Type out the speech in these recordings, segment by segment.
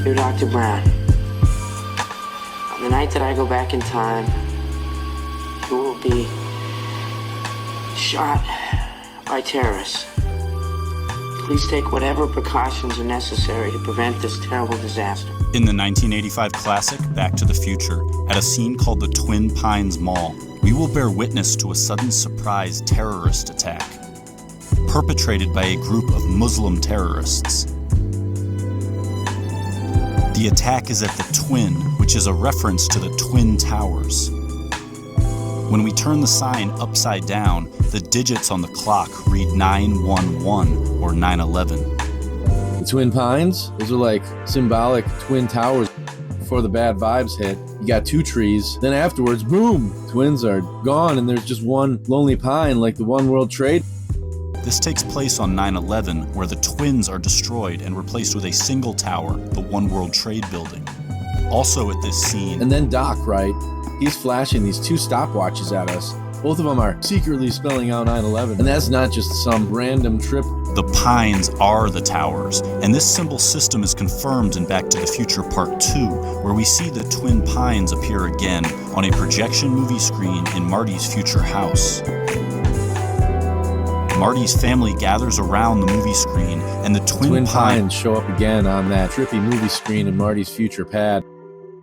Dear Dr. Brown, on the night that I go back in time, you will be shot by terrorists. Please take whatever precautions are necessary to prevent this terrible disaster. In the 1985 classic, Back to the Future, at a scene called the Twin Pines Mall, we will bear witness to a sudden surprise terrorist attack, perpetrated by a group of Muslim terrorists. The attack is at the Twin, which is a reference to the Twin Towers. When we turn the sign upside down, the digits on the clock read 911 or 911. The Twin Pines, those are like symbolic twin towers. Before the bad vibes hit, you got two trees. Then afterwards, boom, twins are gone and there's just one lonely pine like the One World Trade. This takes place on 9/11, where the twins are destroyed and replaced with a single tower, the One World Trade Building. Also at this scene... And then Doc, right? He's flashing these two stopwatches at us. Both of them are secretly spelling out 9/11. And that's not just some random trip. The pines are the towers, and this symbol system is confirmed in Back to the Future Part 2, where we see the Twin Pines appear again on a projection movie screen in Marty's future house. Marty's family gathers around the movie screen, and the Twin Pines show up again on that trippy movie screen in Marty's future pad.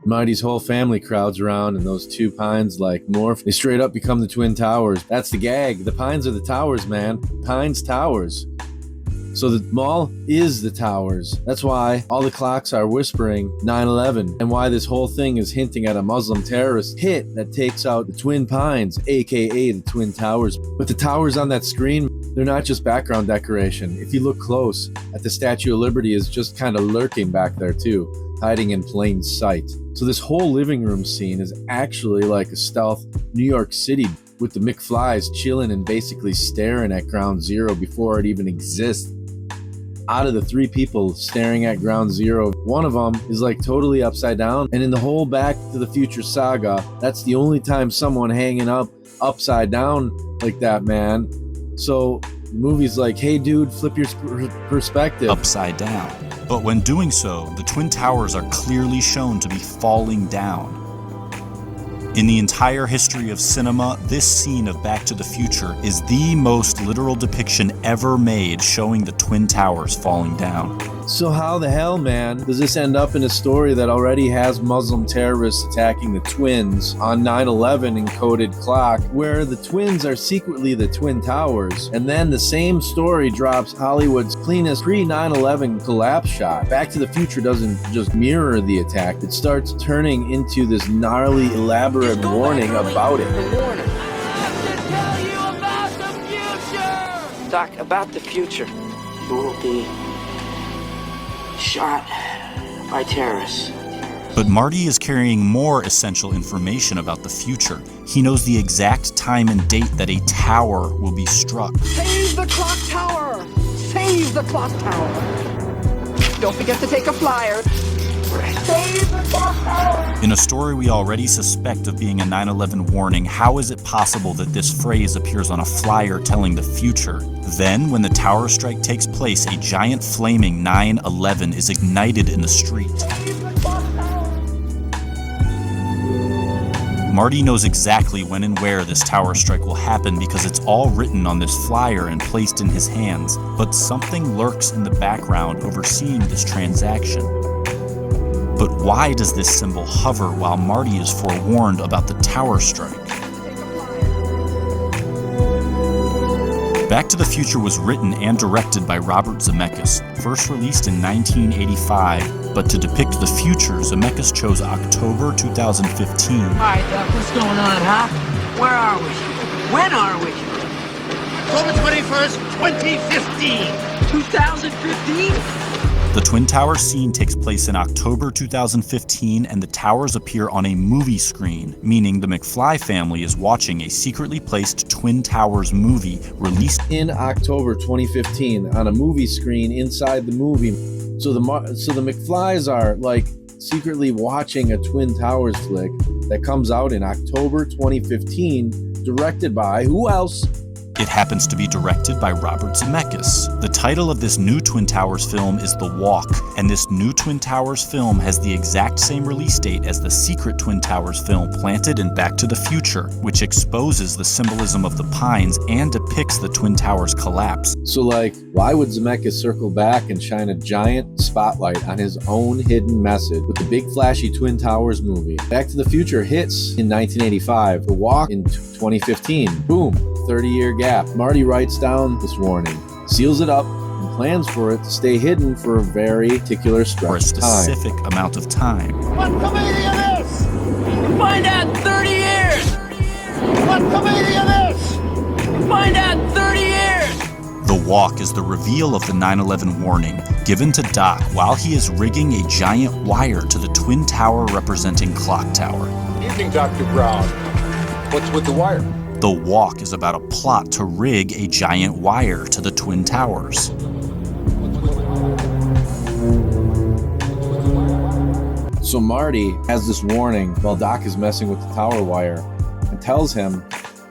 Marty's whole family crowds around, and those two pines like morph. They straight up become the Twin Towers. That's the gag. The pines are the towers, man. Pines towers. So the mall is the towers. That's why all the clocks are whispering 9/11, and why this whole thing is hinting at a Muslim terrorist hit that takes out the Twin Pines, aka the Twin Towers. But the towers on that screen, they're not just background decoration. If you look close at the Statue of Liberty, is just kind of lurking back there too, hiding in plain sight. So this whole living room scene is actually like a stealth New York City with the McFlys chilling and basically staring at Ground Zero before it even exists. Out of the three people staring at Ground Zero, one of them is like totally upside down. And in the whole Back to the Future saga, that's the only time someone hanging up upside down like that, man. So the movie's like, hey dude, flip your perspective. Upside down. But when doing so, the Twin Towers are clearly shown to be falling down. In the entire history of cinema, this scene of Back to the Future is the most literal depiction ever made showing the Twin Towers falling down. So how the hell, man, does this end up in a story that already has Muslim terrorists attacking the twins on 9/11 encoded clock, where the twins are secretly the Twin Towers, and then the same story drops Hollywood's cleanest pre-9/11 collapse shot? Back to the Future doesn't just mirror the attack, it starts turning into this gnarly, elaborate warning about it. Doc, about the future, you will be shot by terrorists. But Marty is carrying more essential information about the future. He knows the exact time and date that a tower will be struck. Save the clock tower! Save the clock tower! Don't forget to take a flyer. Save the clock tower! In a story we already suspect of being a 9/11 warning, how is it possible that this phrase appears on a flyer telling the future? Then, when the tower strike takes place, a giant flaming 9/11 is ignited in the street. Marty knows exactly when and where this tower strike will happen because it's all written on this flyer and placed in his hands, but something lurks in the background overseeing this transaction. But why does this symbol hover while Marty is forewarned about the tower strike? Back to the Future was written and directed by Robert Zemeckis, first released in 1985, but to depict the future, Zemeckis chose October 2015. All right, Doc, what's going on, huh? Where are we? When are we? October 21st, 2015. 2015? The Twin Towers scene takes place in October 2015, and the towers appear on a movie screen, meaning the McFly family is watching a secretly placed Twin Towers movie released in October 2015 on a movie screen inside the movie. So the McFlys are like secretly watching a Twin Towers flick that comes out in October 2015, directed by who else It happens to be directed by Robert Zemeckis. The title of this new Twin Towers film is The Walk, and this new Twin Towers film has the exact same release date as the secret Twin Towers film planted in Back to the Future, which exposes the symbolism of the pines and depicts the Twin Towers collapse. So why would Zemeckis circle back and shine a giant spotlight on his own hidden message with the big flashy Twin Towers movie? Back to the Future hits in 1985, The Walk in 2015. Boom, 30-year gap. Marty writes down this warning, seals it up, and plans for it to stay hidden for a very particular For a stretch of time. specific amount of time. What comedian is? Find out in 30 years! What comedian is? Find out in 30 years! The Walk is the reveal of the 9/11 warning given to Doc while he is rigging a giant wire to the Twin Tower representing Clock Tower. Evening, Dr. Brown. What's with the wire? The Walk is about a plot to rig a giant wire to the Twin Towers. So Marty has this warning while Doc is messing with the tower wire and tells him,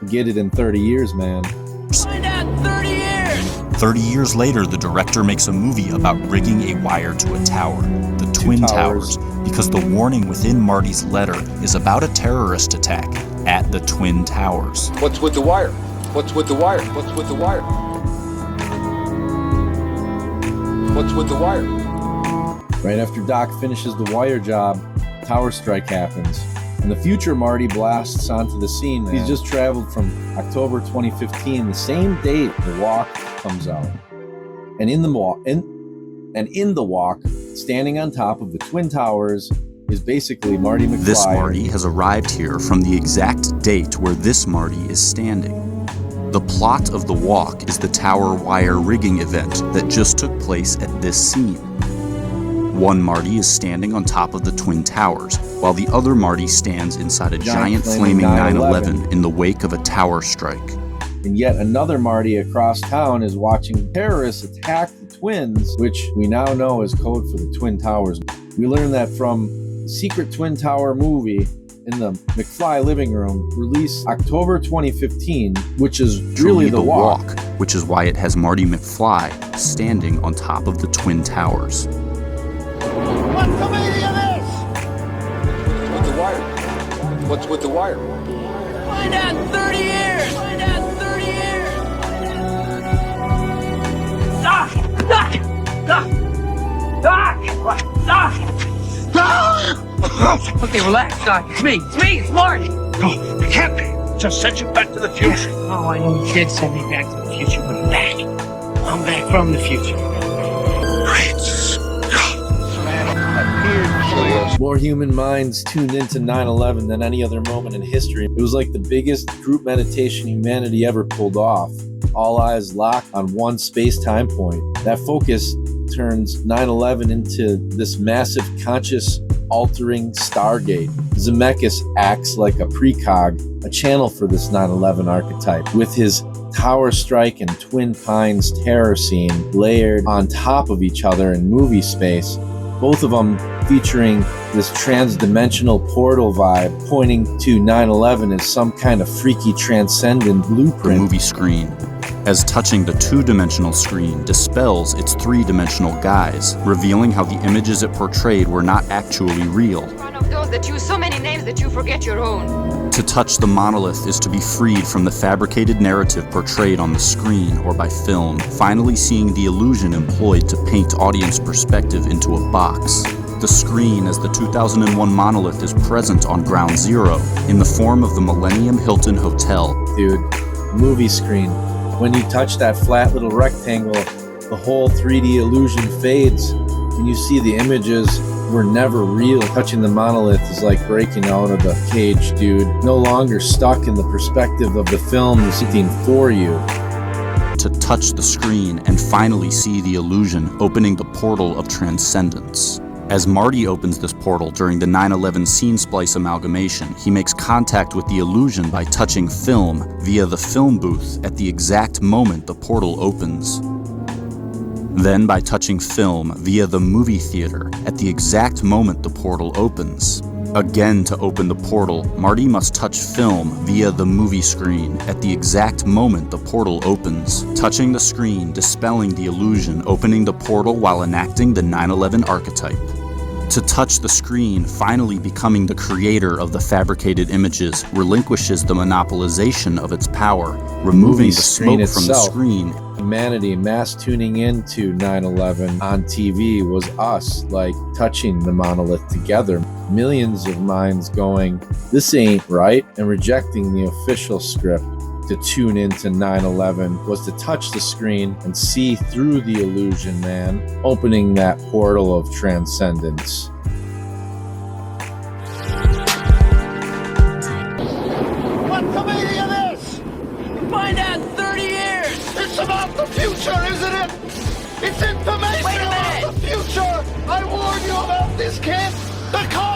get it in 30 years, man. Find out in 30 years! 30 years later, the director makes a movie about rigging a wire to a tower, the Twin Towers, because the warning within Marty's letter is about a terrorist attack at the Twin Towers. What's with the wire? What's with the wire? What's with the wire? What's with the wire? Right after Doc finishes the wire job, tower strike happens. And the future Marty blasts onto the scene. He's just traveled from October 2015, the same date The Walk comes out. And in the Walk, standing on top of the Twin Towers is basically Marty McFly. This Marty has arrived here from the exact date where this Marty is standing. The plot of The Walk is the tower wire rigging event that just took place at this scene. One Marty is standing on top of the Twin Towers, while the other Marty stands inside a giant flaming 9/11 in the wake of a tower strike. And yet another Marty across town is watching terrorists attack the twins, which we now know is code for the Twin Towers. We learned that from the secret Twin Tower movie in the McFly living room, released October 2015, which is really The Walk. Which is why it has Marty McFly standing on top of the Twin Towers. What comedian is? What's with the wire? What's with the wire? Find out in 30 years! Find out in 30 years! Doc! Doc! Doc! Doc! Doc! Doc! Okay, relax, Doc. It's me. It's me. It's Marty. No, it can't be. Just sent you back to the future. Oh, I know you did send me back to the future, but I'm back. I'm back from the future. Great Scott. More human minds tuned into 9/11 than any other moment in history. It was like the biggest group meditation humanity ever pulled off. All eyes locked on one space-time point. That focus turns 9/11 into this massive conscious altering stargate. Zemeckis acts like a precog, a channel for this 9/11 archetype, with his tower strike and Twin Pines terror scene layered on top of each other in movie space, both of them featuring this trans-dimensional portal vibe, pointing to 9/11 as some kind of freaky transcendent The blueprint. movie screen, as touching the two-dimensional screen, dispels its three-dimensional guise, revealing how the images it portrayed were not actually real. One of those that use so many names that you forget your own. To touch the monolith is to be freed from the fabricated narrative portrayed on the screen or by film, finally seeing the illusion employed to paint audience perspective into a box. The screen as the 2001 monolith is present on Ground Zero in the form of the Millennium Hilton Hotel. Dude, movie screen. When you touch that flat little rectangle, the whole 3D illusion fades, and you see the images were never real. Touching the monolith is like breaking out of the cage, dude. No longer stuck in the perspective of the film sitting for you. To touch the screen and finally see the illusion opening the portal of transcendence. As Marty opens this portal during the 9/11 scene splice amalgamation, he makes contact with the illusion by touching film via the film booth at the exact moment the portal opens. Then by touching film via the movie theater at the exact moment the portal opens. Again, to open the portal, Marty must touch film via the movie screen at the exact moment the portal opens, touching the screen, dispelling the illusion, opening the portal while enacting the 9/11 archetype. To touch the screen, finally becoming the creator of the fabricated images, relinquishes the monopolization of its power, removing the smoke from the screen. Humanity mass tuning into 9/11 on TV was us, like touching the monolith together. Millions of minds going, this ain't right, and rejecting the official script. To tune into 9/11 was to touch the screen and see through the illusion, man, opening that portal of transcendence. What the meaning of this? Find out in 30 years! It's about the future, isn't it? It's information Wait a minute! about the future! I warned you about this, kid! The car